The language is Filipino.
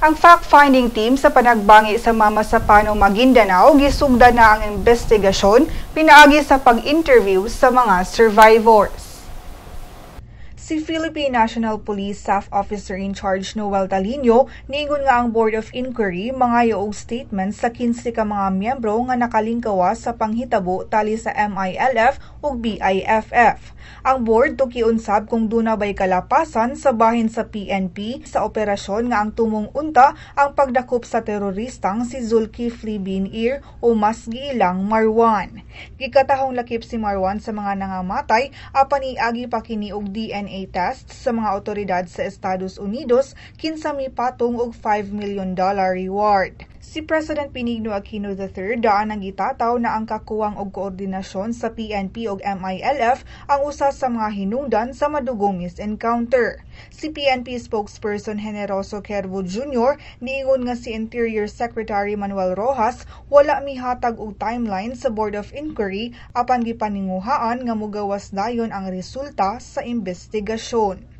Ang fact-finding team sa panagbangi sa Mamasapano, Maguindanao gisugdan na ang investigasyon pinaagi sa pag-interview sa mga survivors. Si Philippine National Police Staff Officer in Charge Noel Talino niingon nga ang Board of Inquiry mangayo og statement sa 15 ka mga miyembro nga nakalingkawa sa panghitabo tali sa MILF ug BIFF. Ang board tukiunsab kung duna bay kalapasan sa bahin sa PNP sa operasyon nga ang tumong unta ang pagdakop sa teroristang si Zulkifli bin Ir o mas giilang Marwan. Gikatahong lakip si Marwan sa mga nangamatay apan iagi pa kini og DNA test sa mga otoridad sa Estados Unidos kinsa mipatong og $5 million reward. Si President Benigno Aquino III daan ang gitataw na ang kakuwang og koordinasyon sa PNP ug MILF ang usa sa mga hinungdan sa madugong misencounter. Si PNP spokesperson Generoso Kervo Jr. niingon nga si Interior Secretary Manuel Rojas wala mihatag og timeline sa Board of Inquiry apan gipaninguhaan nga mogawas dayon ang resulta sa investigasyon.